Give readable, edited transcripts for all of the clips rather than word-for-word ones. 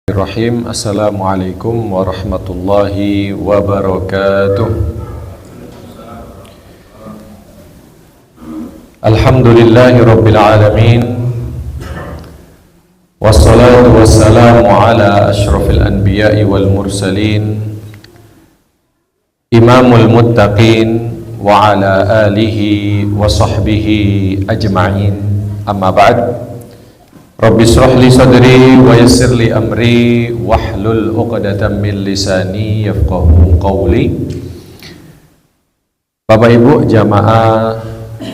Bismillahirrahmanirrahim. Assalamualaikum warahmatullahi wabarakatuh. Alhamdulillahi rabbil alamin. Wassalatu wassalamu ala ashrafil anbiya'i wal mursalin, imamul muttaqin wa ala alihi wa sahbihi ajma'in. Amma ba'd. Rabbi shrah li sadri wa yassir li amri wahlul 'uqdatam min lisani yafqahu qawli. Bapak Ibu jamaah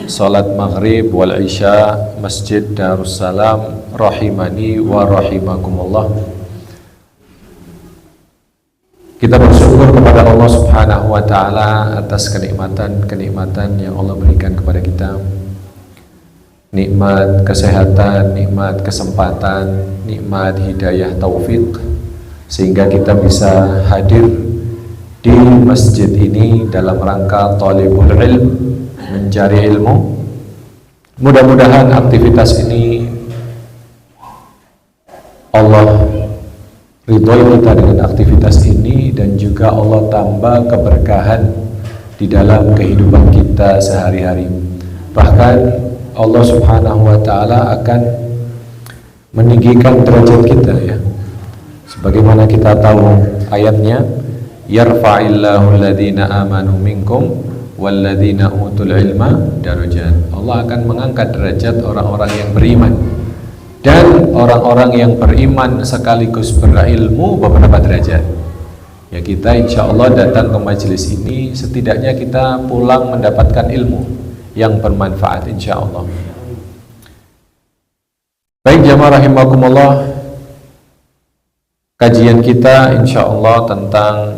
salat maghrib wal isya Masjid Darussalam rahimani wa rahimakumullah. Kita bersyukur kepada Allah Subhanahu wa taala atas kenikmatan yang Allah berikan kepada kita. Nikmat kesehatan, nikmat kesempatan, nikmat hidayah taufik, sehingga kita bisa hadir di masjid ini dalam rangka talibul ilm, mencari ilmu. Mudah-mudahan aktivitas ini Allah ridhoi kita dengan aktivitas ini, dan juga Allah tambah keberkahan di dalam kehidupan kita sehari-hari. Bahkan Allah Subhanahu wa ta'ala akan meninggikan derajat kita, ya. Sebagaimana kita tahu ayatnya, yarfa'illahu alladhina amanu minkum walladhina utul ilma darajat. Allah akan mengangkat derajat orang-orang yang beriman, dan orang-orang yang beriman sekaligus berilmu beberapa derajat. Ya, kita insya Allah datang ke majelis ini, setidaknya kita pulang mendapatkan ilmu yang bermanfaat insyaallah. Baik jamaah rahimakumullah, kajian kita insyaallah tentang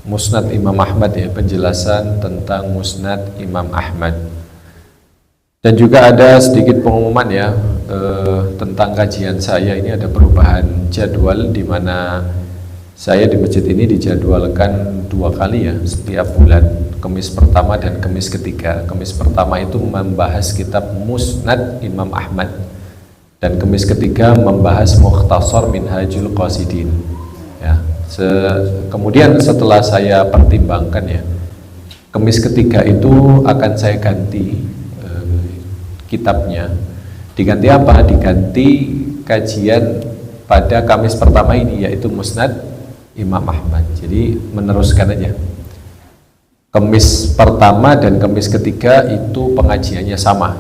Musnad Imam Ahmad, ya, penjelasan tentang Musnad Imam Ahmad. Dan juga ada sedikit pengumuman, ya, tentang kajian saya ini. Ada perubahan jadwal, di mana saya di masjid ini dijadwalkan 2 kali, ya, setiap bulan, Kamis pertama dan Kamis ketiga. Kamis pertama itu membahas kitab Musnad Imam Ahmad, dan Kamis ketiga membahas Mukhtasar Minhajul Qasidin, ya. Kemudian setelah saya pertimbangkan, ya, Kamis ketiga itu akan saya ganti kitabnya. Diganti apa? Diganti kajian pada Kamis pertama ini, yaitu Musnad Imam Ahmad. Jadi meneruskan aja. Kamis pertama dan Kamis ketiga itu pengajiannya sama.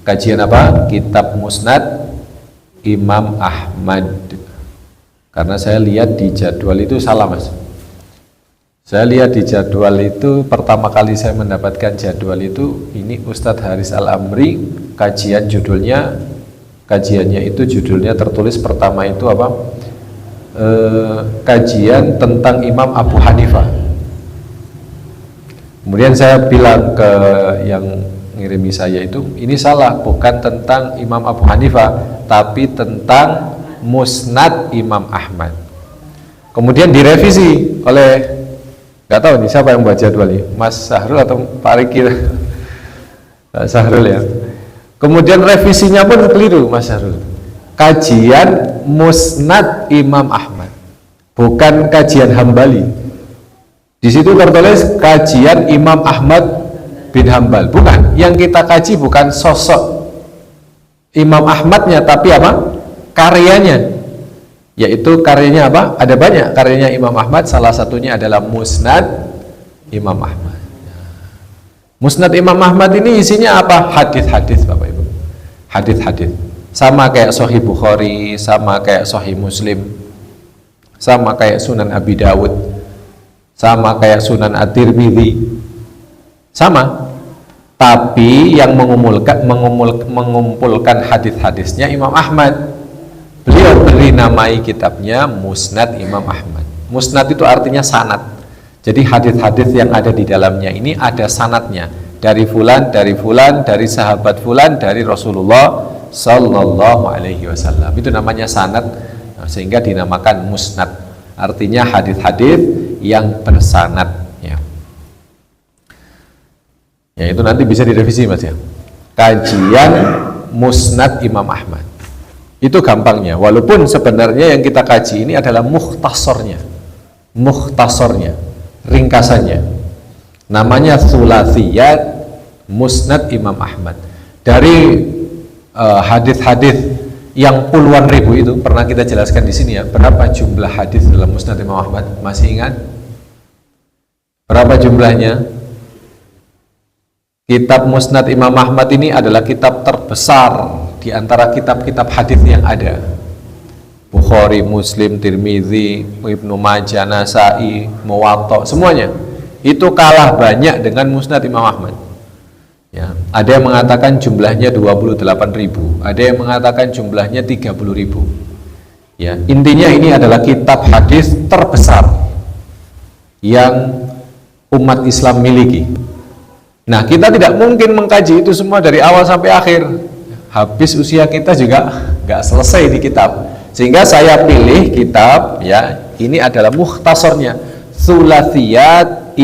Kajian apa? Kitab Musnad Imam Ahmad. Karena saya lihat di jadwal itu salah, Mas. Saya lihat di jadwal itu, pertama kali saya mendapatkan jadwal itu, ini Ustadz Haris Al-Amri, kajiannya itu judulnya tertulis pertama itu apa? Kajian tentang Imam Abu Hanifah. Kemudian saya bilang ke yang ngirimi saya itu, ini salah, bukan tentang Imam Abu Hanifah, tapi tentang Musnad Imam Ahmad. Kemudian direvisi oleh, nggak tahu nih siapa yang buat jadwal ini, Mas Sahrul atau Pak Riki, Sahrul, ya. Kemudian revisinya pun keliru, Mas Sahrul. Kajian Musnad Imam Ahmad, bukan kajian Hambali. Di situ tertulis kajian Imam Ahmad bin Hambal. Bukan, yang kita kaji bukan sosok Imam Ahmadnya, tapi apa? Karyanya. Yaitu karyanya apa? Ada banyak karyanya Imam Ahmad, salah satunya adalah Musnad Imam Ahmad. Musnad Imam Ahmad ini isinya apa? Hadis-hadis, Bapak Ibu. Hadis-hadis. Sama kayak Sahih Bukhari, sama kayak Sahih Muslim, sama kayak Sunan Abi Dawud, sama kayak Sunan At-Tirmidzi, sama. Tapi yang mengumpulkan hadis-hadisnya Imam Ahmad. Beliau beri namai kitabnya Musnad Imam Ahmad. Musnad itu artinya sanad. Jadi hadis-hadis yang ada di dalamnya ini ada sanadnya, dari fulan, dari fulan, dari sahabat fulan, dari Rasulullah Sallallahu Alaihi Wasallam. Itu namanya sanad, sehingga dinamakan Musnad. Artinya hadis-hadis yang bersanad, ya. Ya, itu nanti bisa direvisi, Mas, ya. Kajian Musnad Imam Ahmad. Itu gampangnya. Walaupun sebenarnya yang kita kaji ini adalah mukhtasornya, ringkasannya. Namanya Thulathiyat Musnad Imam Ahmad. Dari hadis-hadis yang puluhan ribu itu pernah kita jelaskan di sini ya. Berapa jumlah hadis dalam Musnad Imam Ahmad? Masih ingat? Berapa jumlahnya? Kitab Musnad Imam Ahmad ini adalah kitab terbesar di antara kitab-kitab hadis yang ada. Bukhari, Muslim, Tirmizi, Ibnu Majah, Nasai, Muwatta, semuanya. Itu kalah banyak dengan Musnad Imam Ahmad. Ya, ada yang mengatakan jumlahnya 28.000, ada yang mengatakan jumlahnya 30.000. Ya, intinya ini adalah kitab hadis terbesar yang umat Islam miliki. Nah, kita tidak mungkin mengkaji itu semua dari awal sampai akhir. Habis usia kita juga nggak selesai di kitab. Sehingga saya pilih kitab, ya, ini adalah mukhtasornya, Thulathiyat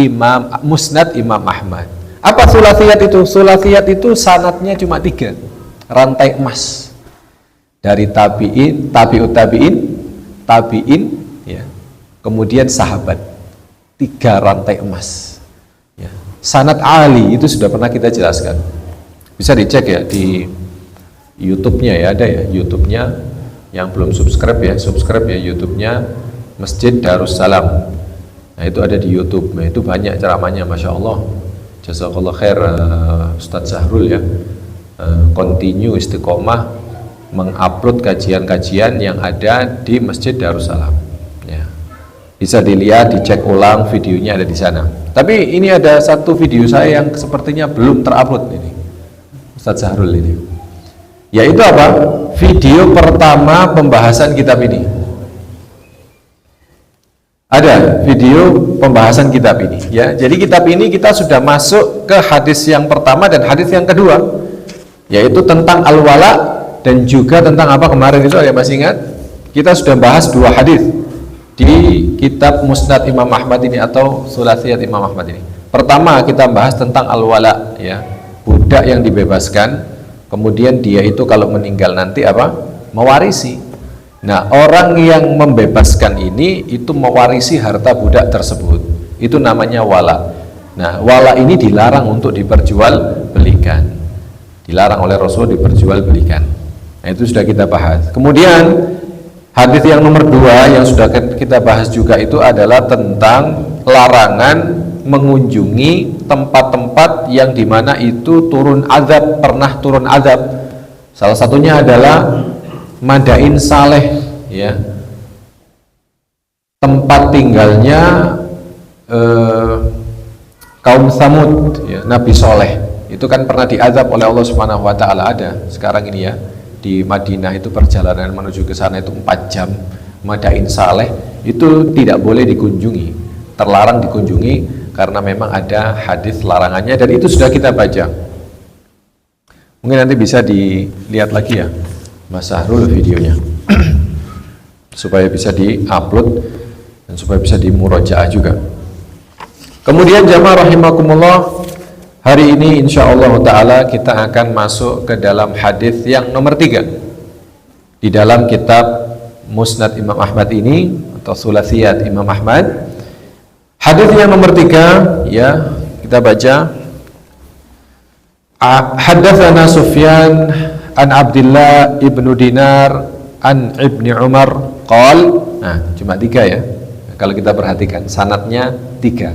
Musnad Imam Ahmad. Apa Thulathiyat itu? Thulathiyat itu sanadnya cuma 3, rantai emas. Dari tabi'in, tabi'ut tabi'in, ya, kemudian sahabat. 3 rantai emas. Ya. Sanad Ali itu sudah pernah kita jelaskan. Bisa dicek ya di YouTube-nya ya, ada ya YouTube-nya. Yang belum subscribe ya YouTube-nya Masjid Darussalam. Nah, itu ada di YouTube. Nah, itu banyak ceramahnya, Masya Allah. Jazakallah khair Ustadz Zahrul ya. Continue istiqomah mengupload kajian-kajian yang ada di Masjid Darussalam. Ya. Bisa dilihat, dicek ulang, videonya ada di sana. Tapi ini ada satu video saya yang sepertinya belum terupload ini, Ustadz Zahrul ini. Yaitu apa? Video pertama pembahasan kitab ini. Ada video pembahasan kitab ini, ya. Jadi kitab ini kita sudah masuk ke hadis yang pertama dan hadis yang kedua, yaitu tentang al-wala dan juga tentang apa kemarin itu, ada masih ingat? Kita sudah bahas 2 hadis di kitab Musnad Imam Ahmad ini atau Thulathiyat Imam Ahmad ini. Pertama kita bahas tentang al-wala, ya, budak yang dibebaskan. Kemudian dia itu kalau meninggal nanti apa? Mewarisi. Nah, orang yang membebaskan ini itu mewarisi harta budak tersebut. Itu namanya wala. Nah, wala ini dilarang untuk diperjualbelikan. Dilarang oleh Rasul diperjualbelikan. Nah, itu sudah kita bahas. Kemudian hadis yang nomor 2 yang sudah kita bahas juga itu adalah tentang larangan mengunjungi tempat-tempat yang dimana itu turun azab, pernah turun azab. Salah satunya adalah Madain Saleh, ya, tempat tinggalnya kaum Tsamud, ya, Nabi Soleh. Itu kan pernah diazab oleh Allah Subhanahu Wa Taala. Ada sekarang ini ya di Madinah itu perjalanan menuju ke sana itu 4 jam. Madain Saleh itu tidak boleh dikunjungi, terlarang dikunjungi karena memang ada hadis larangannya dan itu sudah kita baca. Mungkin nanti bisa dilihat lagi ya Mas Sahrul videonya supaya bisa di-upload dan supaya bisa dimurojaah juga. Kemudian jamaah rahimakumullah, hari ini insyaallah taala kita akan masuk ke dalam hadis yang nomor 3 di dalam kitab Musnad Imam Ahmad ini atau Thulathiyat Imam Ahmad. Hadis yang nomor 3, ya, kita baca. Haddatsana Sufyan an Abdullah ibnu Dinar an Ibni Umar qol. Nah, cuma 3 ya. Kalau kita perhatikan sanadnya 3.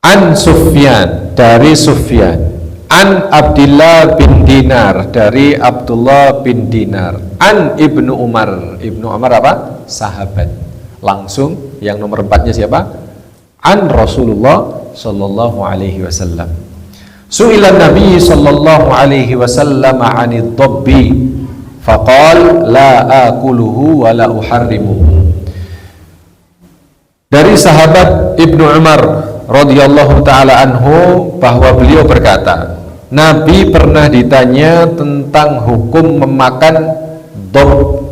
An Sufyan, dari Sufyan. An Abdullah bin Dinar, dari Abdullah bin Dinar. An Ibnu Umar. Ibnu Umar apa? Sahabat. Langsung yang nomor 4-nya siapa? An Rasulullah sallallahu alaihi wasallam. Su'ilan Nabi sallallahu alaihi wasallam 'anid dhabbi faqal la akuluhu wa la uharrimuhu. Dari sahabat Ibnu Umar radhiyallahu taala anhu bahwa beliau berkata, Nabi pernah ditanya tentang hukum memakan dhab.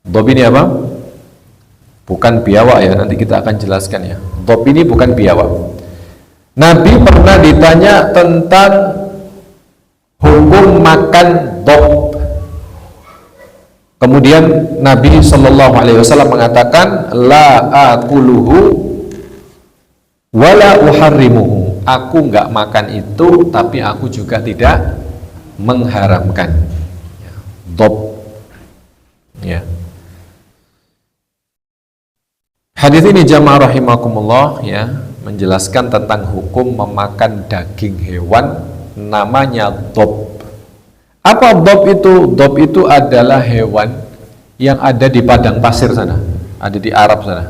Dhab ini apa? Bukan biawak ya, nanti kita akan jelaskan ya. Dhab ini bukan biawak. Nabi pernah ditanya tentang hukum makan dhab. Kemudian Nabi Shallallahu Alaihi Wasallam mengatakan, la akuluhu wala uharrimuhu. Aku nggak makan itu, tapi aku juga tidak mengharamkan. Dob. Ya. Hadis ini jamaah rahimakumullah ya, menjelaskan tentang hukum memakan daging hewan namanya dob. Apa dob itu? Dob itu adalah hewan yang ada di padang pasir sana, ada di Arab sana.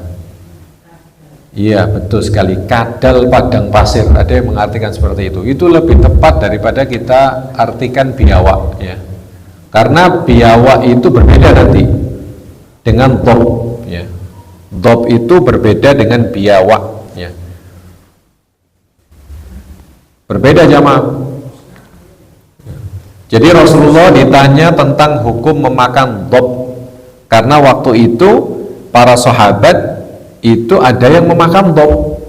Iya, betul sekali. Kadal padang pasir, ada yang mengartikan seperti itu. Itu lebih tepat daripada kita artikan biawak ya. Karena biawak itu berbeda nanti dengan dob ya. Dob itu berbeda dengan biawak ya. Berbeda jamaah. Jadi Rasulullah ditanya tentang hukum memakan dob, karena waktu itu para sahabat itu ada yang memakan dob.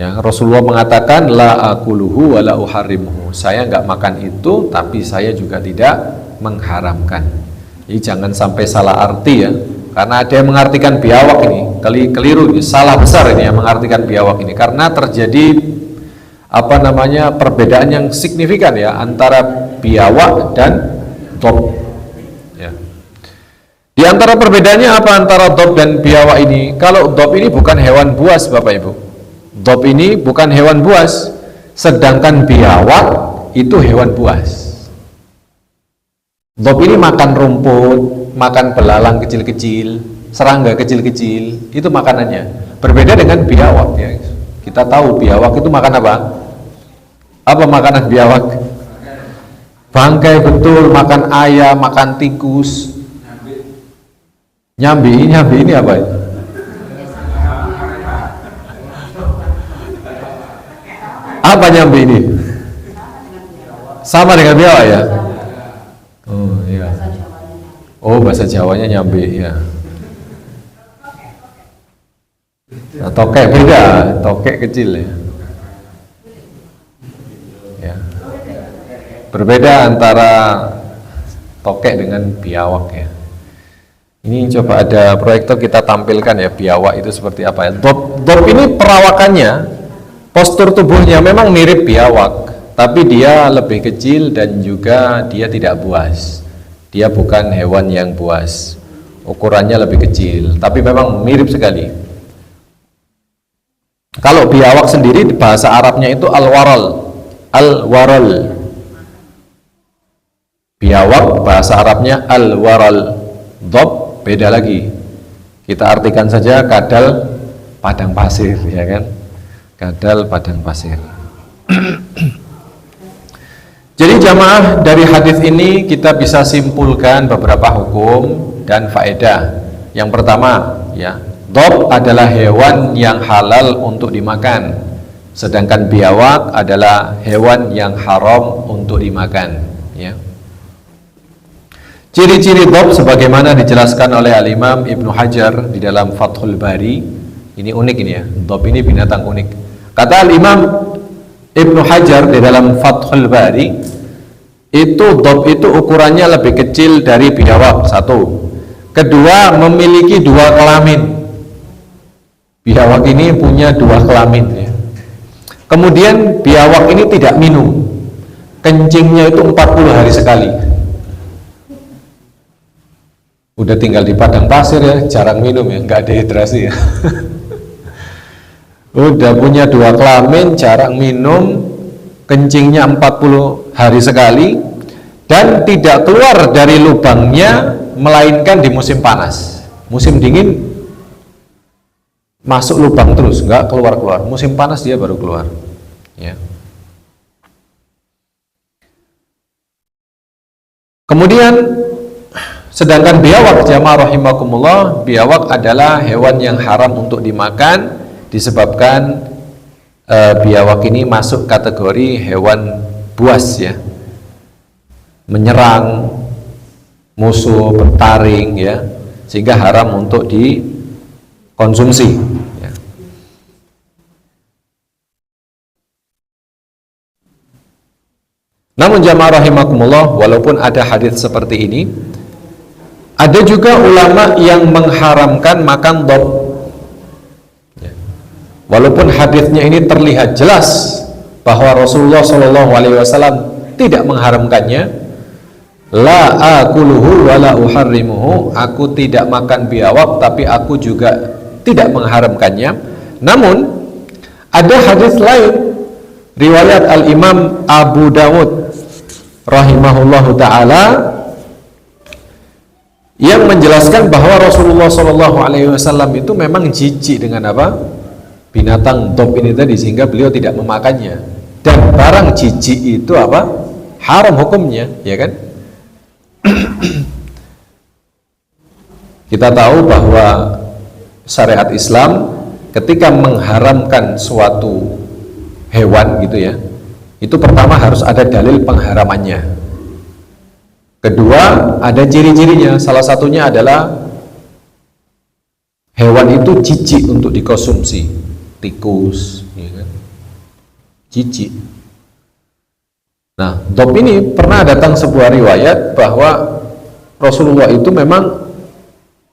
Ya, Rasulullah mengatakan la akuluhu wala uharrimuhu. Saya nggak makan itu, tapi saya juga tidak mengharamkan. Jadi jangan sampai salah arti ya, karena ada yang mengartikan biawak ini keliru, salah besar ini yang mengartikan biawak ini, karena terjadi perbedaan yang signifikan ya antara biawak dan dob ya. Di antara perbedaannya apa antara dob dan biawak ini? Kalau dob ini bukan hewan buas Bapak Ibu, dob ini bukan hewan buas, sedangkan biawak itu hewan buas. Dob ini makan rumput, makan belalang kecil-kecil, serangga kecil-kecil, itu makanannya. Berbeda dengan biawak ya. Kita tahu biawak itu makan apa? Apa makanan biawak? Bangkai, betul, makan ayam, makan tikus. Nyambi ini apa? Apa nyambi ini? Sama dengan biawak ya? Oh iya. Oh, bahasa Jawanya nyambi ya. Nah, tokek beda, tokek kecil ya. Berbeda antara tokek dengan biawak ya. Ini coba ada proyektor kita tampilkan ya, biawak itu seperti apa ya. Dob ini perawakannya, postur tubuhnya memang mirip biawak, tapi dia lebih kecil dan juga dia tidak buas. Dia bukan hewan yang buas. Ukurannya lebih kecil, tapi memang mirip sekali. Kalau biawak sendiri di bahasa Arabnya itu al-waral. Al-waral. Biawak bahasa Arabnya al-waral. Dob beda lagi. Kita artikan saja kadal padang pasir ya kan. Kadal padang pasir. Jadi jamaah, dari hadis ini kita bisa simpulkan beberapa hukum dan faedah. Yang pertama ya, dob adalah hewan yang halal untuk dimakan, sedangkan biawak adalah hewan yang haram untuk dimakan ya. Ciri-ciri dob sebagaimana dijelaskan oleh Al-Imam Ibnu Hajar di dalam Fathul Bari. Ini unik ini ya, dob ini binatang unik. Kata Al-Imam Ibnu Hajar di dalam Fathul Bari, itu dob itu ukurannya lebih kecil dari biawak, satu. Kedua, memiliki dua kelamin. Biawak ini punya dua kelamin ya. Kemudian biawak ini tidak minum, kencingnya itu 40 hari sekali. Udah tinggal di padang pasir ya, jarang minum ya, nggak dehidrasi ya. Udah punya dua kelamin, jarang minum, kencingnya 40 hari sekali, dan tidak keluar dari lubangnya melainkan di musim panas. Musim dingin masuk lubang terus, nggak keluar-keluar. Musim panas dia baru keluar ya. Kemudian sedangkan biawak, jamaah rahimakumullah, biawak adalah hewan yang haram untuk dimakan disebabkan biawak ini masuk kategori hewan buas ya, menyerang musuh, bertaring ya, sehingga haram untuk dikonsumsi ya. Namun jamaah rahimakumullah, walaupun ada hadis seperti ini, Ada juga ulama yang mengharamkan makan dhab. Walaupun hadisnya ini terlihat jelas bahwa Rasulullah SAW tidak mengharamkannya, la akuluhu wa la uharrimuhu, aku tidak makan biawak tapi aku juga tidak mengharamkannya. Namun ada hadis lain riwayat Al-Imam Abu Dawud rahimahullahu ta'ala yang menjelaskan bahwa Rasulullah SAW itu memang jijik dengan apa? Binatang dhab ini tadi, sehingga beliau tidak memakannya. Dan barang jijik itu apa? Haram hukumnya, ya kan? Kita tahu bahwa syariat Islam ketika mengharamkan suatu hewan gitu ya, itu pertama harus ada dalil pengharamannya. Kedua, ada ciri-cirinya. Salah satunya adalah hewan itu jijik untuk dikonsumsi. Tikus, ya kan? Jijik. Nah, dhab ini pernah datang sebuah riwayat bahwa Rasulullah itu memang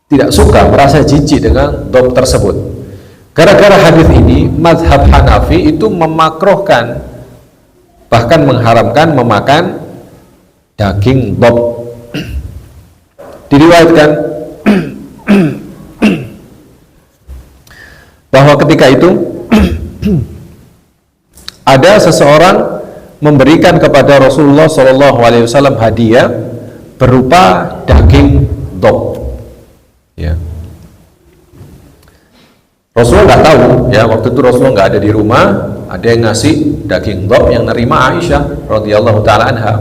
tidak suka, merasa jijik dengan dhab tersebut. Gara-gara hadis ini, mazhab Hanafi itu memakruhkan, bahkan mengharamkan memakan daging dhab. Diriwayatkan bahwa ketika itu ada seseorang memberikan kepada Rasulullah SAW hadiah berupa daging dhab. Ya. Rasulullah nggak tahu, ya, waktu itu Rasulullah nggak ada di rumah. Ada yang ngasih daging dhab, yang nerima Aisyah radhiyallahu taala anha.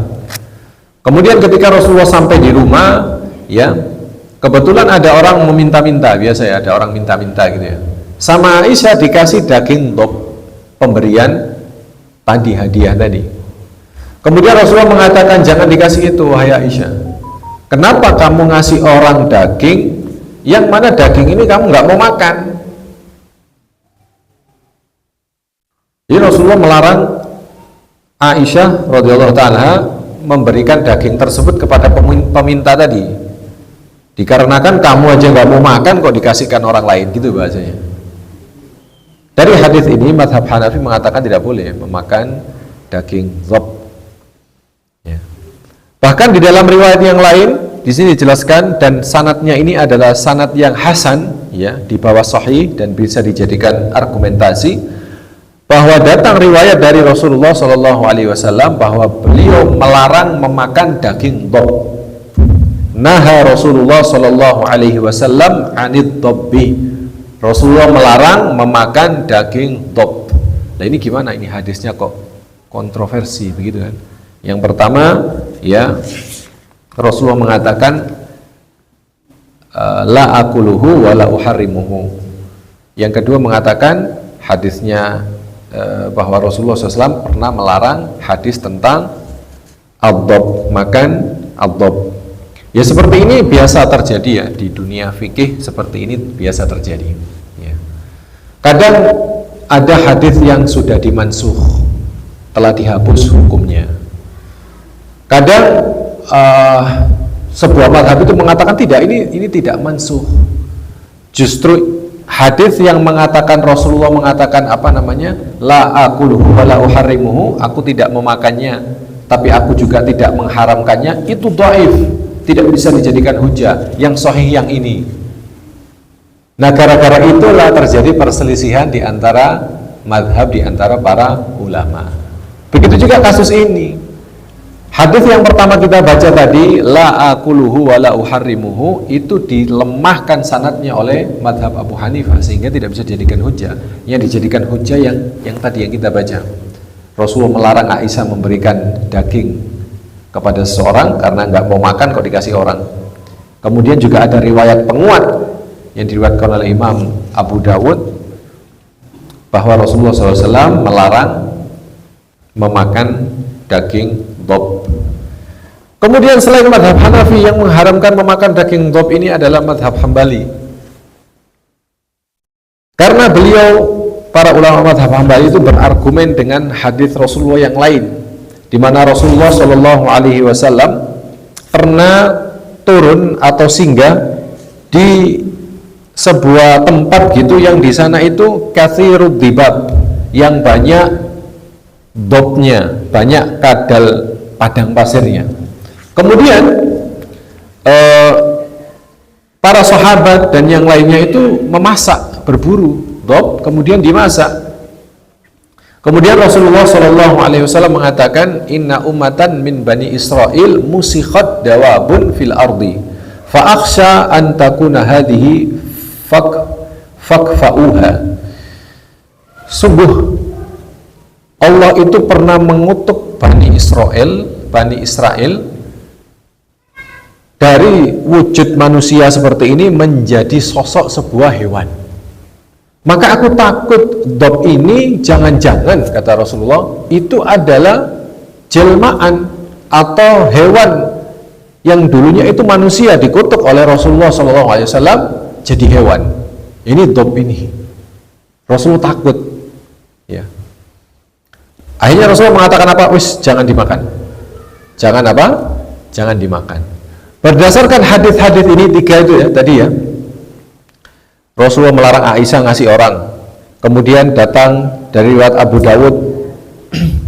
Kemudian ketika Rasulullah sampai di rumah, ya, kebetulan ada orang meminta-minta, biasa ya, ada orang minta-minta gitu ya. Sama Aisyah dikasih daging dhab, pemberian tadi, hadiah tadi. Kemudian Rasulullah mengatakan, jangan dikasih itu, wahai Aisyah. Kenapa kamu ngasih orang daging yang mana daging ini kamu nggak mau makan? Jadi Rasulullah melarang Aisyah radhiyallahu ta'ala memberikan daging tersebut kepada peminta tadi, dikarenakan kamu aja nggak mau makan kok dikasihkan orang lain, gitu bahasanya. Dari hadis ini mazhab Hanafi mengatakan tidak boleh memakan daging dhab. Ya. Bahkan di dalam riwayat yang lain di sini dijelaskan, dan sanadnya ini adalah sanad yang hasan, ya, di bawah sahih dan bisa dijadikan argumentasi, bahwa datang riwayat dari Rasulullah SAW bahwa beliau melarang memakan daging dhab. Naha Rasulullah SAW anid dhabbi. Rasulullah melarang memakan daging dhab. Nah ini gimana? Ini hadisnya kok kontroversi begitu kan? Yang pertama, ya, Rasulullah mengatakan la akuluhu wa la uharrimuhu. Yang kedua mengatakan hadisnya bahwa Rasulullah SAW pernah melarang hadis tentang ad-dhab, makan ad-dhab. Ya seperti ini biasa terjadi ya di dunia fikih, seperti ini biasa terjadi. Ya. Kadang ada hadis yang sudah dimansuh, telah dihapus hukumnya. Kadang sebuah mazhab itu mengatakan tidak, ini tidak mansuh. Justru hadis yang mengatakan Rasulullah mengatakan apa namanya, la akuluhu wa la uharrimuhu, aku tidak memakannya tapi aku juga tidak mengharamkannya, itu dhaif, tidak bisa dijadikan hujah. Yang sahih yang ini. Nah, gara-gara itulah terjadi perselisihan di antara mazhab, di antara para ulama. Begitu juga kasus ini. Hadis yang pertama kita baca tadi, la akuluhu wa la uharrimuhu, itu dilemahkan sanadnya oleh mazhab Abu Hanifah sehingga tidak bisa dijadikan hujah. Yang dijadikan hujah yang tadi yang kita baca. Rasulullah melarang Aisyah memberikan daging kepada seseorang karena nggak mau makan kok dikasih orang. Kemudian juga ada riwayat penguat yang diriwayatkan oleh Imam Abu Dawud bahwa Rasulullah SAW melarang memakan daging dhab. Kemudian selain mazhab Hanafi yang mengharamkan memakan daging dhab ini adalah mazhab Hambali. Karena beliau, para ulama mazhab Hambali itu berargumen dengan hadis Rasulullah yang lain, di mana Rasulullah SAW pernah turun atau singgah di sebuah tempat gitu yang di sana itu katsirud dibab, yang banyak dobnya, banyak kadal padang pasirnya. Kemudian para sahabat dan yang lainnya itu memasak, berburu dob, kemudian dimasak. Kemudian Rasulullah SAW mengatakan, inna ummatan min bani Israel musikhat dawabun fil ardi, fa akhsha an takuna hadhihi fakfa'uha. Sungguh Allah itu pernah mengutuk Bani Israel dari wujud manusia seperti ini menjadi sosok sebuah hewan. Maka aku takut dob ini jangan-jangan, kata Rasulullah, itu adalah jelmaan atau hewan yang dulunya itu manusia dikutuk oleh Rasulullah SAW jadi hewan. Ini dob ini. Rasulullah takut. Ya. Akhirnya Rasulullah mengatakan apa? Wis, jangan dimakan. Jangan apa? Jangan dimakan. Berdasarkan hadis-hadis ini tiga itu ya tadi ya. Rasulullah melarang Aisyah ngasih orang. Kemudian datang dari riwayat Abu Dawud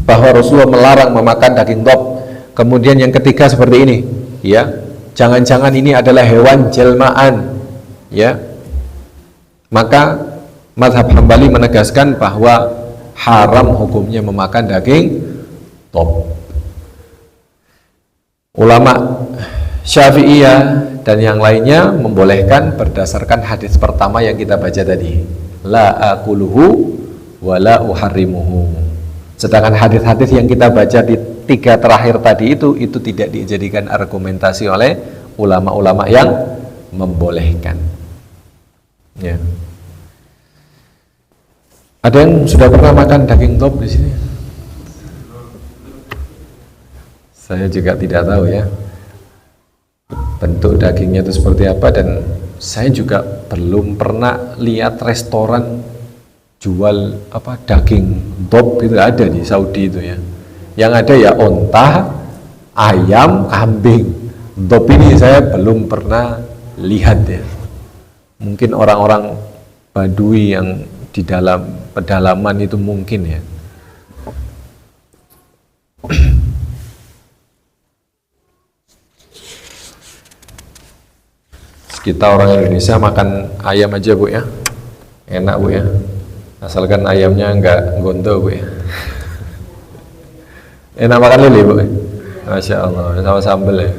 bahwa Rasulullah melarang memakan daging dob. Kemudian yang ketiga seperti ini, ya. Jangan-jangan ini adalah hewan jelmaan, ya. Maka mazhab Hambali menegaskan bahwa haram hukumnya memakan daging dob. Ulama Syafi'iyah dan yang lainnya membolehkan berdasarkan hadis pertama yang kita baca tadi, la akuluhu wa la uharrimuhu. Sedangkan hadis-hadis yang kita baca di tiga terakhir tadi itu tidak dijadikan argumentasi oleh ulama-ulama yang membolehkan. Ya. Ada yang sudah pernah makan daging dob di sini? Saya juga tidak tahu ya bentuk dagingnya itu seperti apa, dan saya juga belum pernah lihat restoran jual apa daging dob itu ada di Saudi itu ya. Yang ada ya onta, ayam, kambing. Dob ini saya belum pernah lihat ya. Mungkin orang-orang Badui yang di dalam pedalaman itu mungkin ya. Kita orang Indonesia makan ayam aja bu ya, enak bu ya, asalkan ayamnya nggak gondo bu ya. Enak makan lele bu, masya Allah, sama sambal ya.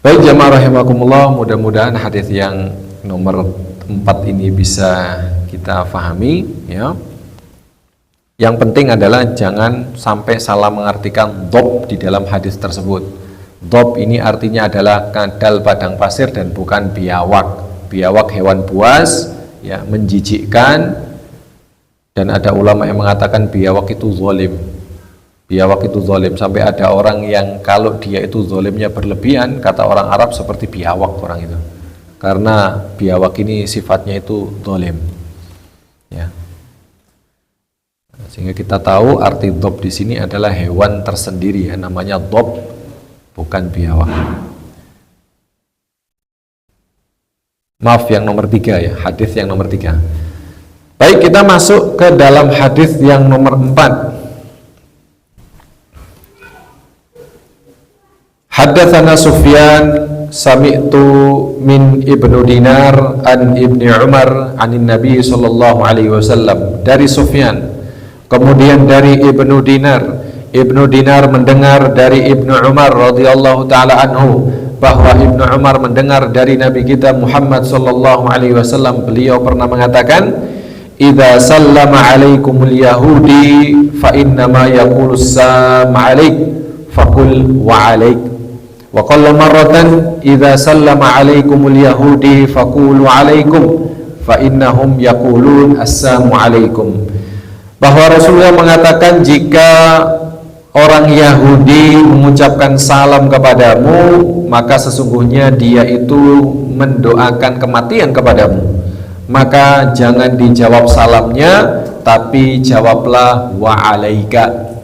Baik jamaah rahimakumullah, mudah-mudahan hadis yang nomor 4 ini bisa kita pahami ya. Yang penting adalah jangan sampai salah mengartikan dob di dalam hadis tersebut. Dob ini artinya adalah kadal padang pasir dan bukan biawak. Biawak hewan buas, ya, menjijikkan. Dan ada ulama yang mengatakan biawak itu zalim. Biawak itu zalim, sampai ada orang yang kalau dia itu zalimnya berlebihan, kata orang Arab seperti biawak orang itu. Karena biawak ini sifatnya itu zalim. Ya. Sehingga kita tahu arti dob di sini adalah hewan tersendiri ya, namanya dob, bukan biawak. Maaf, yang nomor 3 ya, hadis yang nomor 3. Baik, kita masuk ke dalam hadis yang nomor 4. Haddatsana Sufyan sami'tu min Ibnu Dinar an Ibni Umar anin Nabi sallallahu alaihi wasallam. Dari Sufyan, kemudian dari Ibnu Dinar. Ibnu Dinar mendengar dari Ibnu Umar radhiyallahu taala anhu bahwa Ibnu Umar mendengar dari Nabi kita Muhammad sallallahu alaihi wasallam, beliau pernah mengatakan, "Idza sallama alaikumul yahudi fa inna ma yaqulu assalamu alaik faqul wa alaik." Wa qalla marratan idza sallama alaikumul yahudi faqulu alaikum fa innahum yaqulun assalamu alaikum. Bahwa Rasulullah mengatakan jika orang Yahudi mengucapkan salam kepadamu, maka sesungguhnya dia itu mendoakan kematian kepadamu. Maka jangan dijawab salamnya, tetapi jawablah wa alaika.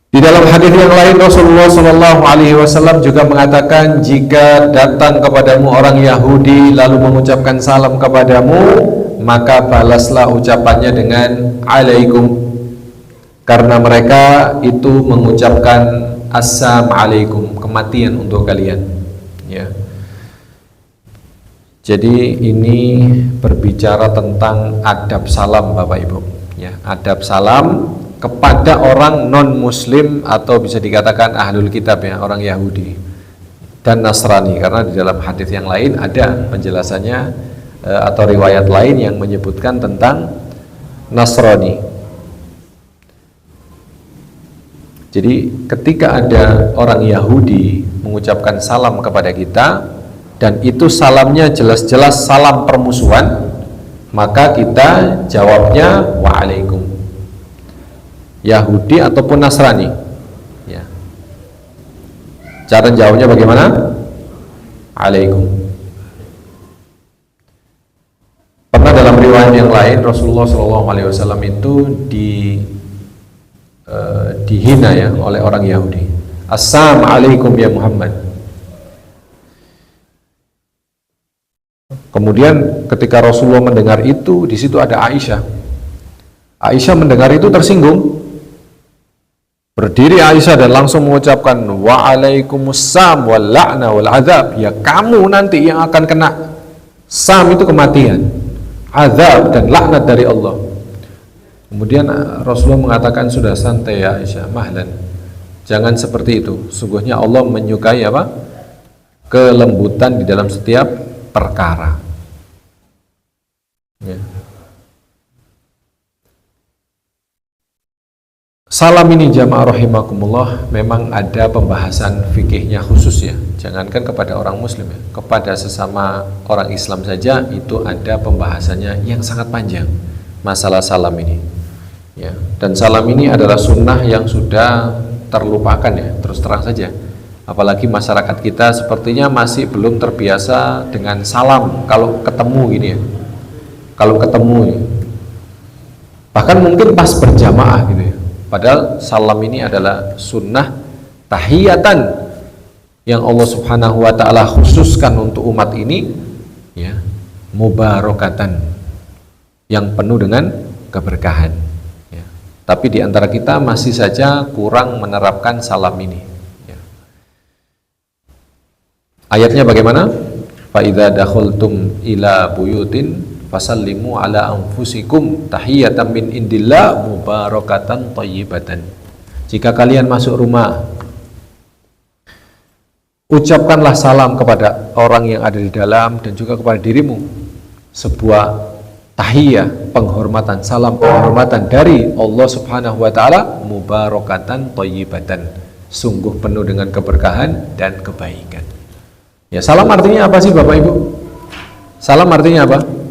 Di dalam hadis yang lain Rasulullah Shallallahu Alaihi Wasallam juga mengatakan, jika datang kepadamu orang Yahudi lalu mengucapkan salam kepadamu, maka balaslah ucapannya dengan alaikum, karena mereka itu mengucapkan assalamualaikum, kematian untuk kalian. Ya. Jadi ini berbicara tentang adab salam, Bapak Ibu. Ya, adab salam kepada orang non muslim atau bisa dikatakan ahlul kitab, ya, orang Yahudi dan Nasrani, karena di dalam hadis yang lain ada penjelasannya atau riwayat lain yang menyebutkan tentang Nasrani. Jadi ketika ada orang Yahudi mengucapkan salam kepada kita dan itu salamnya jelas-jelas salam permusuhan, maka kita jawabnya waalaikum, Yahudi ataupun Nasrani. Ya. Cara jawabnya bagaimana? Alaikum. Pernah dalam riwayat yang lain Rasulullah SAW itu dihina, ya, oleh orang Yahudi. Assalamualaikum ya Muhammad. Kemudian ketika Rasulullah mendengar itu, di situ ada Aisyah. Aisyah mendengar itu tersinggung. Berdiri Aisyah dan langsung mengucapkan waalaikumsalam wal la'na wal azab. Ya, kamu nanti yang akan kena. Sam itu kematian, azab dan laknat dari Allah. Kemudian Rasulullah mengatakan, sudah santai ya Aisyah, mahlan, jangan seperti itu. Sungguhnya Allah menyukai apa? Kelembutan di dalam setiap perkara. Ya. Salam ini jamaah rahimakumullah memang ada pembahasan fikihnya khusus, ya. Jangankan kepada orang muslim, ya, kepada sesama orang Islam saja itu ada pembahasannya yang sangat panjang masalah salam ini, ya. Dan salam ini adalah sunnah yang sudah terlupakan, ya, terus terang saja. Apalagi masyarakat kita sepertinya masih belum terbiasa dengan salam kalau ketemu gini, ya. Kalau ketemu, ya. Bahkan mungkin pas berjamaah gitu, ya. Padahal salam ini adalah sunnah tahiyatan yang Allah Subhanahu wa ta'ala khususkan untuk umat ini, ya, mubarakatan, yang penuh dengan keberkahan, ya. Tapi di antara kita masih saja kurang menerapkan salam ini, ya. Ayatnya bagaimana? Fa idza dakhaltum ila buyutin fasallimu ala anfusikum tahiyatan min indillah mubarakatan thayyibatan. Jika kalian masuk rumah, ucapkanlah salam kepada orang yang ada di dalam dan juga kepada dirimu. Sebuah tahiyah, penghormatan, salam penghormatan dari Allah Subhanahu wa ta'ala, mubarakatan thayyibatan, sungguh penuh dengan keberkahan dan kebaikan. Ya, salam artinya apa sih Bapak Ibu? Salam artinya apa?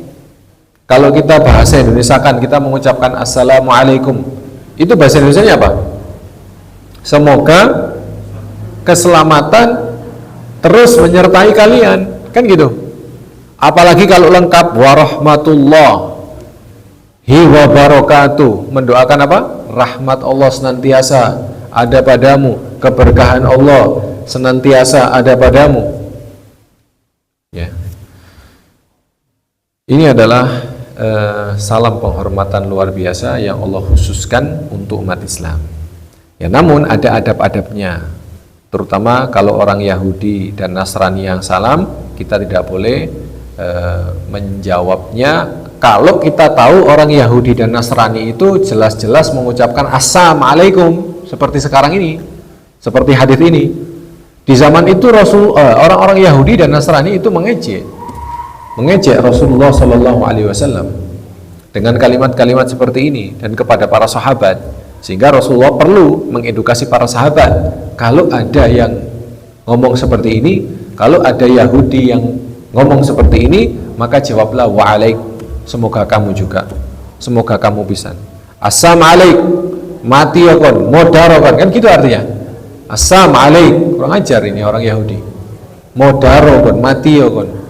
Kalau kita bahasa Indonesia kan kita mengucapkan assalamualaikum, itu bahasa Indonesianya apa? Semoga keselamatan terus menyertai kalian, kan gitu. Apalagi kalau lengkap warahmatullahi wabarakatuh, mendoakan apa? Rahmat Allah senantiasa ada padamu, keberkahan Allah senantiasa ada padamu, ya. Ini adalah salam penghormatan luar biasa yang Allah khususkan untuk umat Islam, ya. Namun ada adab-adabnya, terutama kalau orang Yahudi dan Nasrani yang salam, kita tidak boleh menjawabnya kalau kita tahu orang Yahudi dan Nasrani itu jelas-jelas mengucapkan assalamualaikum seperti sekarang ini, seperti hadis ini. Di zaman itu orang-orang Yahudi dan Nasrani itu mengejek Rasulullah Shallallahu Alaihi Wasallam dengan kalimat-kalimat seperti ini dan kepada para sahabat, sehingga Rasulullah perlu mengedukasi para sahabat. Kalau ada yang ngomong seperti ini, kalau ada Yahudi yang ngomong seperti ini, maka jawablah wa'alaik, semoga kamu juga, semoga kamu bisa. Assalamualaikum, mati ya kon, modarokan, kan gitu artinya. Assalamualaikum, kurang ajar ini orang Yahudi. Modarokan, mati ya kon.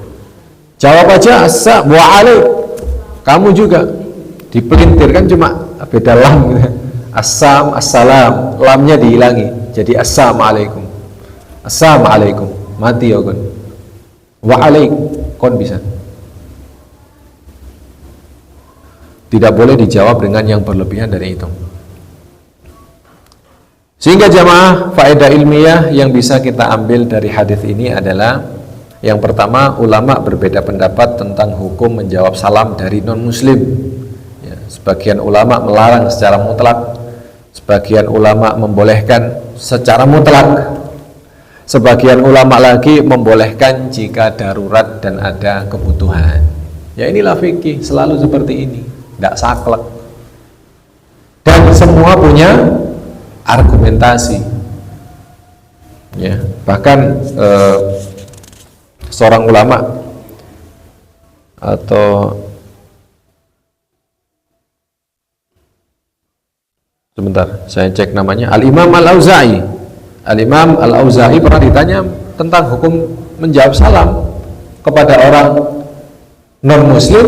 Jawab aja wa'alaik, Kamu juga dipelintir, kan cuma beda lam gitu. Assam, assalam, lamnya dihilangi jadi assalamualaikum. Assalamualaikum, mati ya kon. Waalaikum, kon bisa. Tidak boleh dijawab dengan yang berlebihan dari itu. Sehingga jamaah, faedah ilmiah yang bisa kita ambil dari hadis ini adalah yang pertama, ulama berbeda pendapat tentang hukum menjawab salam dari non-muslim. Ya, sebagian ulama melarang secara mutlak, sebagian ulama membolehkan secara mutlak, sebagian ulama lagi membolehkan jika darurat dan ada kebutuhan. Ya inilah fikih, selalu seperti ini, tidak saklek. Dan semua punya argumentasi. Ya, bahkan seorang ulama atau sebentar, saya cek namanya, Al-Imam Al-Auza'i. Al-Imam Al-Auza'i pernah ditanya tentang hukum menjawab salam kepada orang non-muslim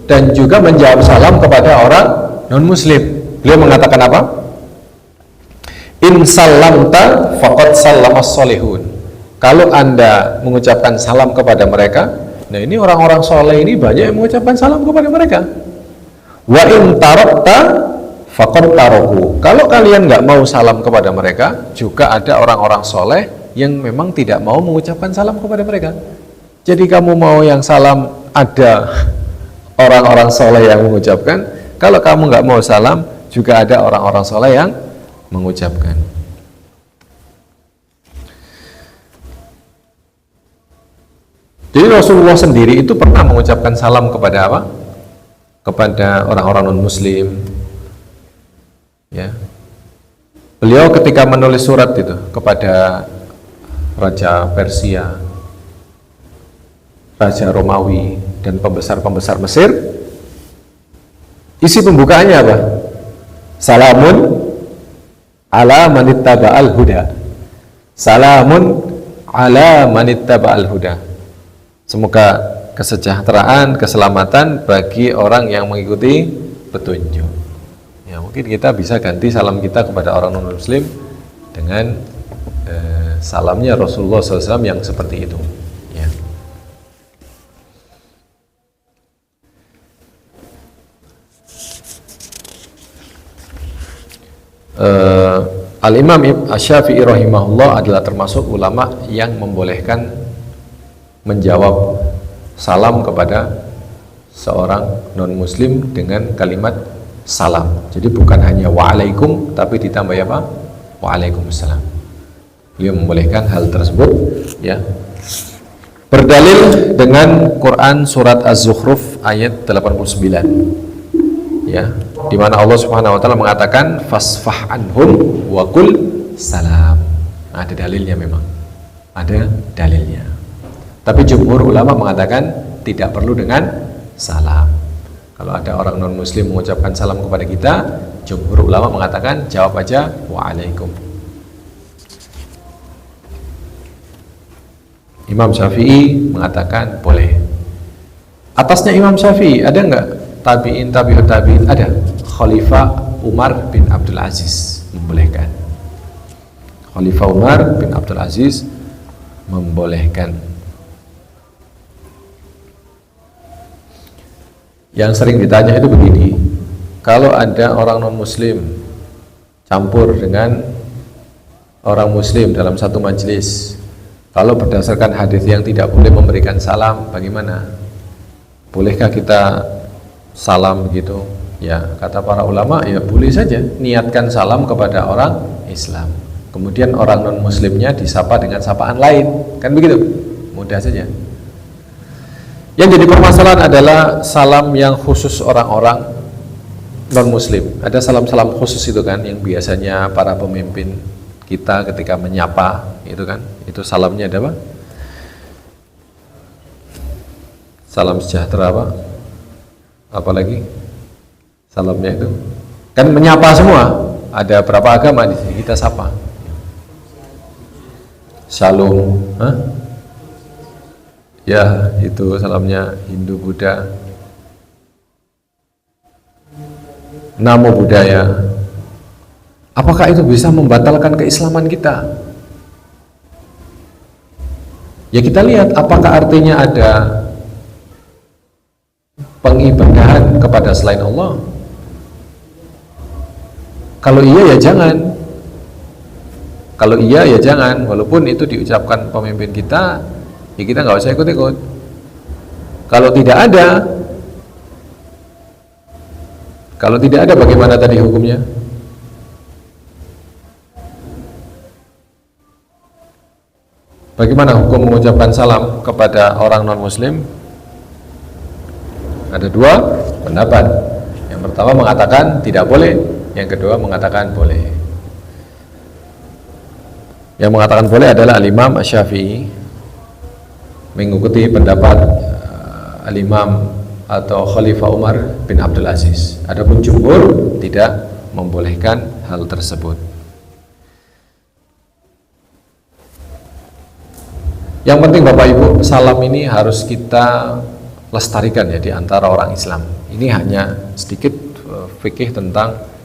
dan juga menjawab salam kepada orang non-muslim. Beliau mengatakan apa? In sallamta faqad sallamas solihun. Kalau Anda mengucapkan salam kepada mereka, nah ini orang-orang soleh ini banyak yang mengucapkan salam kepada mereka. Wa in tarakta faqad taraku. Kalau kalian nggak mau salam kepada mereka, juga ada orang-orang soleh yang memang tidak mau mengucapkan salam kepada mereka. Jadi kamu mau yang salam, ada orang-orang soleh yang mengucapkan. Kalau kamu nggak mau salam, juga ada orang-orang soleh yang mengucapkan. Jadi Rasulullah sendiri itu pernah mengucapkan salam kepada apa? Kepada orang-orang non-muslim. Ya. Beliau ketika menulis surat itu kepada Raja Persia, Raja Romawi, dan pembesar-pembesar Mesir, isi pembukaannya apa? Salamun ala manittaba'al huda. Salamun ala manittaba'al huda. Semoga kesejahteraan, keselamatan bagi orang yang mengikuti petunjuk. Ya, mungkin kita bisa ganti salam kita kepada orang non-muslim dengan salamnya Rasulullah SAW yang seperti itu. Ya. Al-Imam Asy-Syafi'i rahimahullah adalah termasuk ulama yang membolehkan menjawab salam kepada seorang non-muslim dengan kalimat salam. Jadi bukan hanya waalaikum, tapi ditambah apa? Waalaikumsalam. Beliau membolehkan hal tersebut, ya. Berdalil dengan Quran surat Az-Zukhruf ayat 89. Ya, di mana Allah Subhanahu wa taala mengatakan fasfah anhum wa qul salam. Ada dalilnya, memang ada dalilnya. Tapi jumhur ulama mengatakan tidak perlu dengan salam. Kalau ada orang non-muslim mengucapkan salam kepada kita, jumhur ulama mengatakan jawab aja waalaikum. Imam Syafi'i mengatakan boleh. Atasnya Imam Syafi'i ada enggak tabi'in, tabi'ut tabi'in? Ada. Khalifah Umar bin Abdul Aziz membolehkan. Khalifah Umar bin Abdul Aziz membolehkan. Yang sering ditanya itu begini, kalau ada orang non-muslim campur dengan orang muslim dalam satu majelis, kalau berdasarkan hadis yang tidak boleh memberikan salam, bagaimana? Bolehkah kita salam begitu? Ya, kata para ulama, ya boleh saja, niatkan salam kepada orang Islam, kemudian orang non-muslimnya disapa dengan sapaan lain, kan begitu? Mudah saja. Yang jadi permasalahan adalah salam yang khusus orang-orang non-muslim. Ada salam-salam khusus itu kan, yang biasanya para pemimpin kita ketika menyapa, itu kan, itu salamnya ada apa? Salam sejahtera apa? Apalagi salamnya itu kan menyapa semua. Ada berapa agama di sini kita sapa? Shalom, hah? Ya, itu salamnya Hindu, Buddha. namo buddhaya, apakah itu bisa membatalkan keislaman kita? Ya kita lihat apakah artinya ada pengibadahan kepada selain Allah. Kalau iya ya jangan. Kalau iya ya jangan, walaupun itu diucapkan pemimpin kita, ya kita nggak usah ikut-ikut. Kalau tidak ada bagaimana tadi hukumnya? Bagaimana hukum mengucapkan salam kepada orang non-muslim? Ada dua pendapat. Yang pertama mengatakan tidak boleh, yang kedua mengatakan boleh. Yang mengatakan boleh adalah Al-Imam Asy-Syafi'i, mengikuti pendapat Al-Imam atau Khalifah Umar bin Abdul Aziz. Adapun jumhur tidak membolehkan hal tersebut. Yang penting Bapak Ibu, salam ini harus kita lestarikan ya di antara orang Islam. Ini hanya sedikit fikih tentang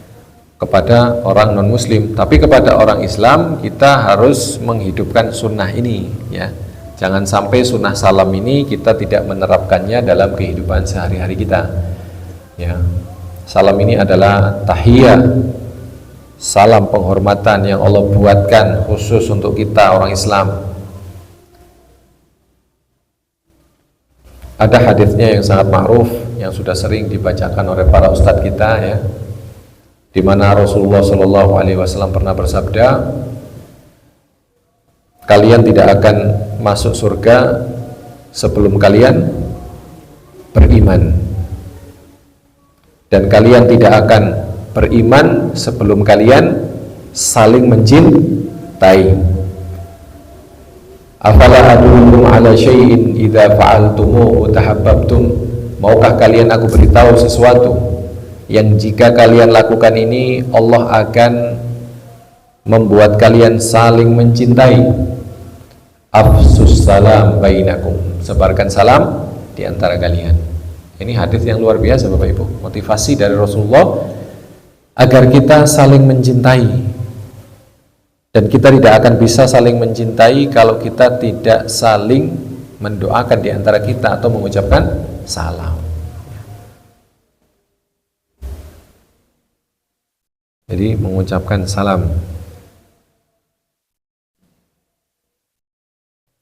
kepada orang non muslim, tapi kepada orang Islam kita harus menghidupkan sunnah ini ya. Jangan sampai sunnah salam ini kita tidak menerapkannya dalam kehidupan sehari-hari kita ya. Salam ini adalah tahiyah, salam penghormatan yang Allah buatkan khusus untuk kita orang Islam. Ada hadisnya yang sangat ma'ruf yang sudah sering dibacakan oleh para ustadz kita ya, di mana Rasulullah Shallallahu Alaihi Wasallam pernah bersabda, kalian tidak akan masuk surga sebelum kalian beriman, dan kalian tidak akan beriman sebelum kalian saling mencintai. Afala adullukum ala syai'in idza fa'altumuhu tahabbabtum, maukah kalian aku beritahu sesuatu yang jika kalian lakukan ini Allah akan membuat kalian saling mencintai. Afsus salam bainakum, sebarkan salam di antara kalian. Ini hadis yang luar biasa Bapak Ibu, motivasi dari Rasulullah agar kita saling mencintai. Dan kita tidak akan bisa saling mencintai kalau kita tidak saling mendoakan di antara kita atau mengucapkan salam. Jadi mengucapkan salam.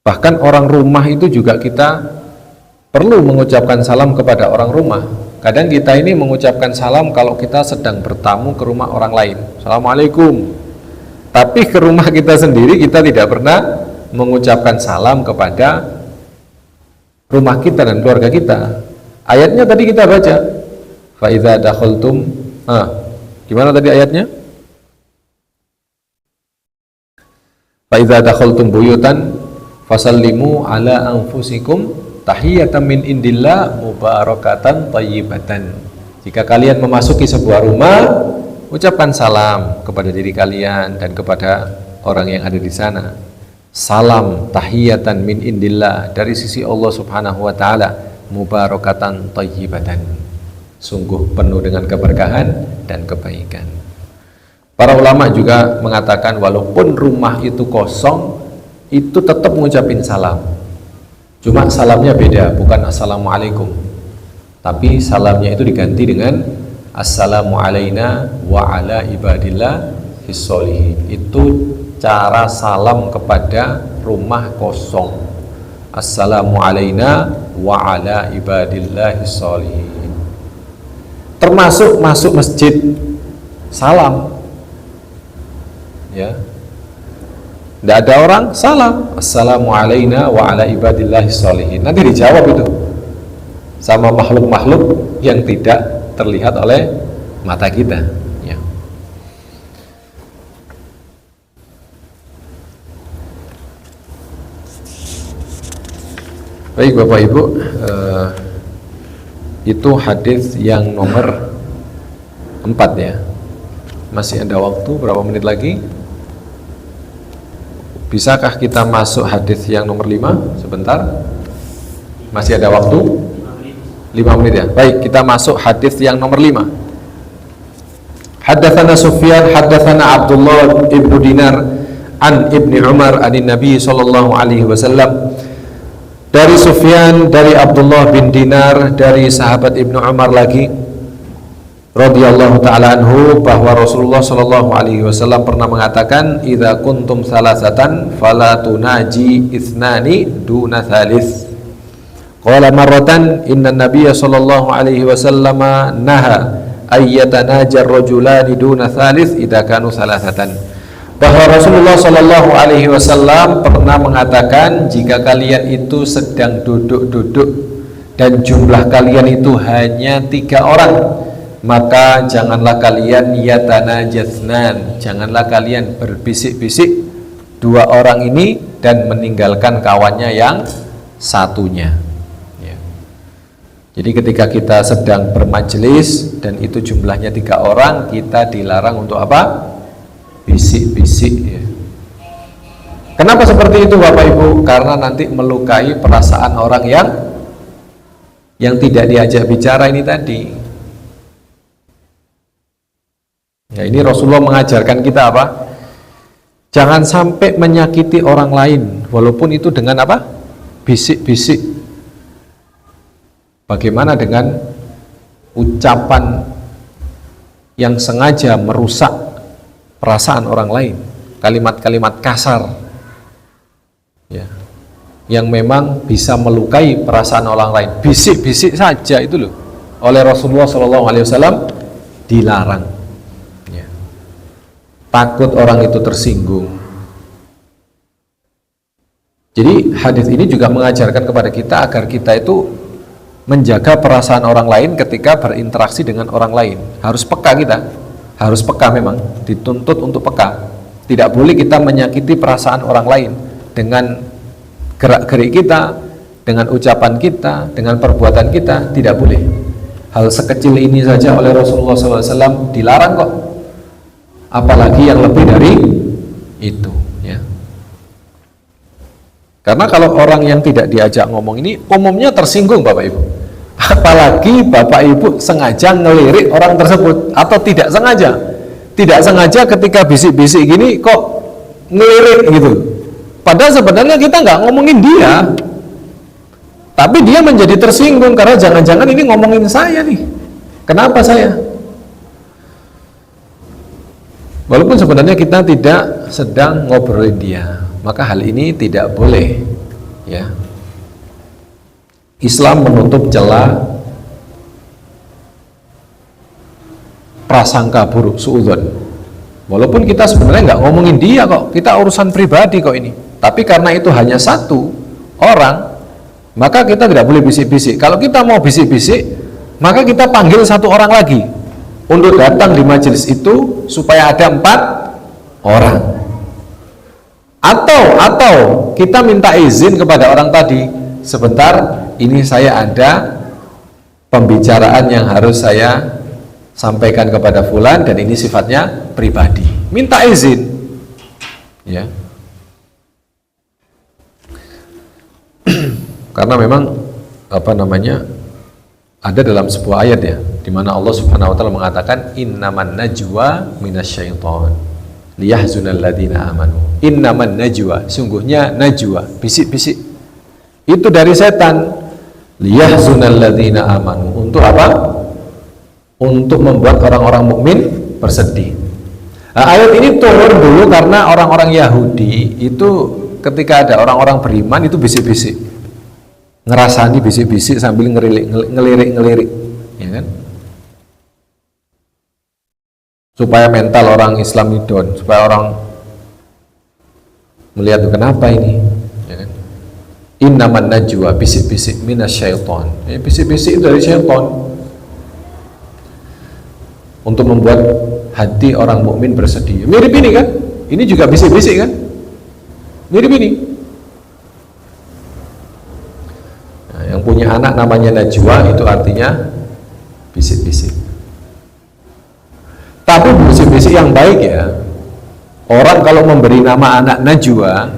Bahkan orang rumah itu juga kita perlu mengucapkan salam kepada orang rumah. Kadang kita ini mengucapkan salam kalau kita sedang bertamu ke rumah orang lain. Assalamualaikum. Tapi ke rumah kita sendiri kita tidak pernah mengucapkan salam kepada rumah kita dan keluarga kita. Ayatnya tadi kita baca. Fa idza dakhaltum, gimana tadi ayatnya? Fa idza dakhaltum buyutan fasallimu ala anfusikum tahiyatan min indillah mubarakatan thayyibatan. Jika kalian memasuki sebuah rumah, ucapkan salam kepada diri kalian dan kepada orang yang ada di sana. Salam tahiyatan min indillah, dari sisi Allah Subhanahu wa taala, mubarakatan thayyibatan, sungguh penuh dengan keberkahan dan kebaikan. Para ulama juga mengatakan walaupun rumah itu kosong, itu tetap mengucapin salam. Cuma salamnya beda, bukan assalamualaikum, tapi salamnya itu diganti dengan assalamu alaina wa ala ibadillah fissolihin. Itu cara salam kepada rumah kosong. Assalamu alaina wa ala ibadillah fissolihin. Termasuk masuk masjid, salam ya. Tidak ada orang, salam assalamu alaina wa ala ibadillahi sholihin. Nanti dijawab itu sama makhluk-makhluk yang tidak terlihat oleh mata kita ya. Baik Bapak Ibu, itu hadis yang nomor 4 ya. Masih ada waktu berapa menit lagi? Bisakah kita masuk hadis yang nomor 5 sebentar? Masih ada waktu? 5 menit ya. Baik, kita masuk hadis yang nomor 5. Haddatsana Sufyan haddatsana Abdullah ibnu Dinar an Ibni Umar anin Nabi sallallahu alaihi wasallam. Dari Sufyan, dari Abdullah bin Dinar, dari sahabat Ibnu Umar lagi radhiyallahu taala anhu, bahwa Rasulullah sallallahu alaihi wasallam pernah mengatakan, idza kuntum salasatan fala tunaji ithnani duna thalith. Qala marratan inna nabiyya sallallahu alaihi wasallam naha ayyatanajar rajulani duna thalith idza kanu salasatan. Bahwa Rasulullah sallallahu alaihi wasallam pernah mengatakan, jika kalian itu sedang duduk-duduk dan jumlah kalian itu hanya 3 orang, maka janganlah kalian yatanajasnan, janganlah kalian berbisik-bisik 2 orang ini dan meninggalkan kawannya yang satunya. Ya. Jadi ketika kita sedang bermajelis dan itu jumlahnya 3 orang, kita dilarang untuk apa? Bisik-bisik ya. Kenapa seperti itu Bapak Ibu? Karena nanti melukai perasaan orang yang tidak diajak bicara ini tadi. Ya, ini Rasulullah mengajarkan kita apa? Jangan sampai menyakiti orang lain, walaupun itu dengan apa? Bisik-bisik. Bagaimana dengan ucapan yang sengaja merusak perasaan orang lain, kalimat-kalimat kasar ya, yang memang bisa melukai perasaan orang lain. Bisik-bisik saja itu loh, oleh Rasulullah SAW dilarang ya. Takut orang itu tersinggung. Jadi hadis ini juga mengajarkan kepada kita agar kita itu menjaga perasaan orang lain ketika berinteraksi dengan orang lain. Harus peka kita, harus peka, memang dituntut untuk peka. Tidak boleh kita menyakiti perasaan orang lain dengan gerak-gerik kita, dengan ucapan kita, dengan perbuatan kita, tidak boleh. Hal sekecil ini saja oleh Rasulullah SAW dilarang kok, apalagi yang lebih dari itu ya. Karena kalau orang yang tidak diajak ngomong ini umumnya tersinggung Bapak Ibu. Apalagi Bapak Ibu sengaja ngelirik orang tersebut, atau tidak sengaja ketika bisik-bisik gini kok ngelirik gitu, padahal sebenarnya kita nggak ngomongin dia, tapi dia menjadi tersinggung karena jangan-jangan ini ngomongin saya nih, kenapa saya, walaupun sebenarnya kita tidak sedang ngobrolin dia. Maka hal ini tidak boleh ya. Islam menutup celah prasangka buruk, suudzon. Walaupun kita sebenarnya nggak ngomongin dia kok, kita urusan pribadi kok ini. Tapi karena itu hanya 1 orang, maka kita tidak boleh bisik-bisik. Kalau kita mau bisik-bisik, maka kita panggil 1 orang lagi untuk datang di majelis itu supaya ada 4 orang. Atau kita minta izin kepada orang tadi, sebentar, ini saya ada pembicaraan yang harus saya sampaikan kepada fulan dan ini sifatnya pribadi. Minta izin. Ya. Karena memang ada dalam sebuah ayat ya, di mana Allah Subhanahu wa taala mengatakan innaman najwa minasyaiton liyahzunal ladzina amanu. Innaman najwa, sungguhnya najwa, bisik-bisik itu dari setan. Liyahzunal ladzina amanu, untuk apa? Untuk membuat orang-orang mukmin bersedih. Nah, ayat ini turun dulu karena orang-orang Yahudi itu ketika ada orang-orang beriman itu bisik-bisik, ngerasani bisik-bisik sambil ngelirik-ngelirik, ya kan? Supaya mental orang Islam down, supaya orang melihat kenapa ini, ya kan? Innaman najwa, bisik-bisik minasyaiton. Bisik-bisik itu dari syaitan untuk membuat hati orang mukmin bersedih. Mirip ini kan? Ini juga bisik-bisik kan? Mirip ini. Nah, yang punya anak namanya najwa itu artinya bisik-bisik. Tapi bisik-bisik yang baik ya. Orang kalau memberi nama anak najwa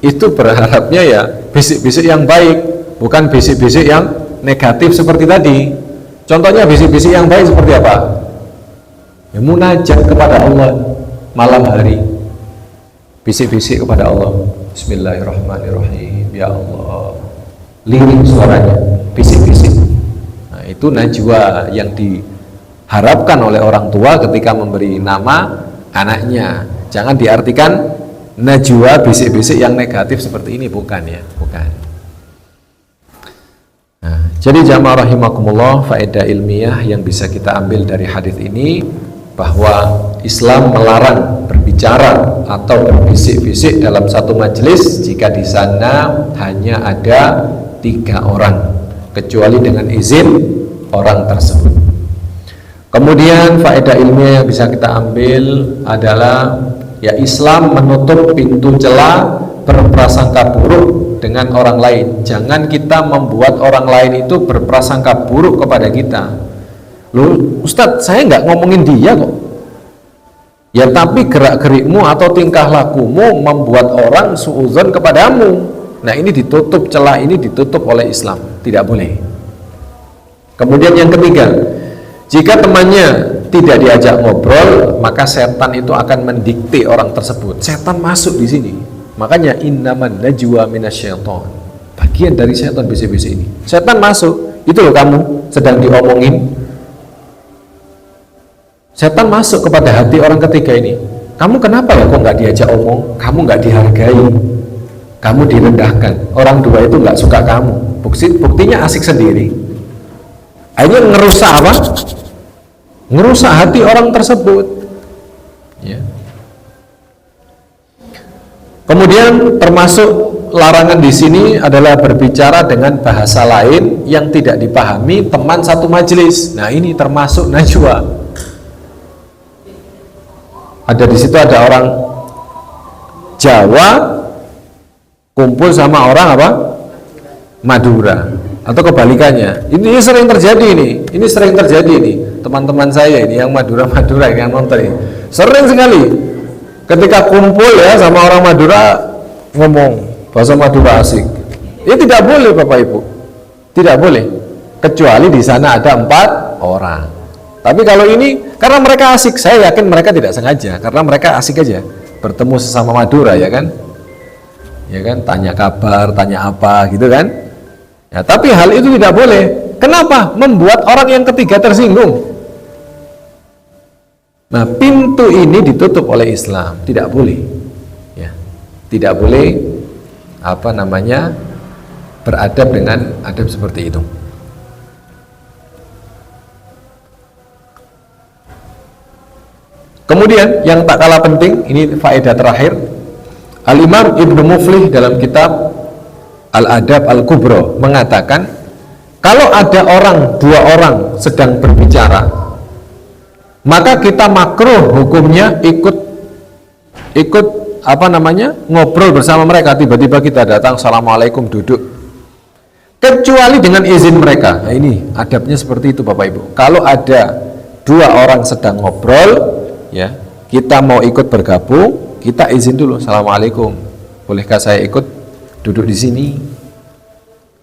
itu berharapnya ya bisik-bisik yang baik, bukan bisik-bisik yang negatif seperti tadi. Contohnya bisik-bisik yang baik seperti apa? Ya, munajat kepada Allah malam hari, bisik-bisik kepada Allah, Bismillahirrahmanirrahim, ya Allah, liring suaranya, bisik-bisik. Nah, itu najwa yang diharapkan oleh orang tua ketika memberi nama anaknya. Jangan diartikan najwa bisik-bisik yang negatif seperti ini, bukan ya, bukan. Nah, jadi jamaah rahimakumullah, faedah ilmiah yang bisa kita ambil dari hadis ini bahwa Islam melarang berbicara atau berbisik-bisik dalam satu majelis jika di sana hanya ada 3 orang, kecuali dengan izin orang tersebut. Kemudian faedah ilmiah yang bisa kita ambil adalah ya, Islam menutup pintu celah berprasangka buruk dengan orang lain. Jangan kita membuat orang lain itu berprasangka buruk kepada kita. Loh, Ustadz, saya nggak ngomongin dia kok. Ya, tapi gerak-gerikmu atau tingkah lakumu membuat orang suudzon kepadamu. Nah, ini ditutup, celah ini ditutup oleh Islam, tidak boleh. Kemudian yang ketiga, jika temannya tidak diajak ngobrol, maka setan itu akan mendikte orang tersebut. Setan masuk di sini. Makanya innaman najwa minasyaiton. Bagian dari setan bisik-bisik ini. Setan masuk. Itu loh, kamu sedang diomongin. Setan masuk kepada hati orang ketiga ini. Kamu kenapa ya kok nggak diajak omong? Kamu nggak dihargai. Kamu direndahkan. Orang dua itu nggak suka kamu. Buktinya asik sendiri. Akhirnya ngerusak apa? Ngerusak hati orang tersebut. Ya. Kemudian termasuk larangan di sini adalah berbicara dengan bahasa lain yang tidak dipahami teman satu majelis. Nah, ini termasuk najwa. Ada di situ ada orang Jawa kumpul sama orang apa? Madura, atau kebalikannya. Ini sering terjadi ini. Ini sering terjadi ini. Teman-teman saya ini yang Madura ini yang nonton ini. Sering sekali ketika kumpul ya sama orang Madura ngomong bahasa Madura asik. Ini tidak boleh Bapak Ibu. Tidak boleh. Kecuali di sana ada 4 orang. Tapi kalau ini karena mereka asik, saya yakin mereka tidak sengaja, karena mereka asik aja bertemu sesama Madura, ya kan? Ya kan, tanya kabar, tanya apa gitu kan? Ya, tapi hal itu tidak boleh. Kenapa? Membuat orang yang ketiga tersinggung. Nah, pintu ini ditutup oleh Islam, tidak boleh. Ya. Tidak boleh beradab dengan adab seperti itu. Kemudian yang tak kalah penting, ini faedah terakhir, Al-Imam Ibnu Muflih dalam kitab Al-Adab Al-Kubra mengatakan, kalau ada 2 orang sedang berbicara, maka kita makruh hukumnya ikut ngobrol bersama mereka. Tiba-tiba kita datang, assalamualaikum, duduk, kecuali dengan izin mereka. Nah, ini adabnya seperti itu Bapak Ibu. Kalau ada 2 orang sedang ngobrol, ya, kita mau ikut bergabung, kita izin dulu, assalamualaikum, bolehkah saya ikut duduk di sini?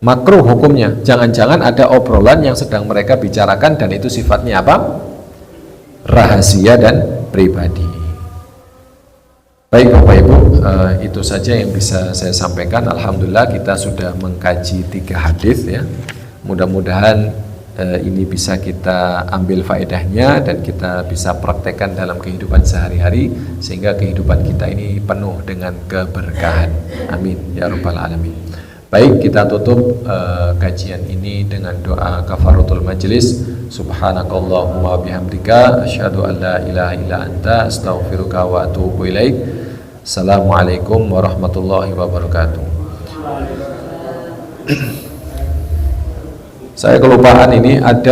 Makruh hukumnya. Jangan-jangan ada obrolan yang sedang mereka bicarakan dan itu sifatnya apa? Rahasia dan pribadi. Baik Bapak Ibu, itu saja yang bisa saya sampaikan. Alhamdulillah kita sudah mengkaji 3 hadis ya. Mudah-mudahan ini bisa kita ambil faedahnya dan kita bisa praktekkan dalam kehidupan sehari-hari sehingga kehidupan kita ini penuh dengan keberkahan. Amin ya rabbal alamin. Baik, kita tutup kajian ini dengan doa kafaratul majlis. Subhanakallahumma bihamdika asyhadu an la ilaha illa anta astaghfiruka wa atubu ilaik. Assalamualaikum warahmatullahi wabarakatuh. Saya kelupaan ini ada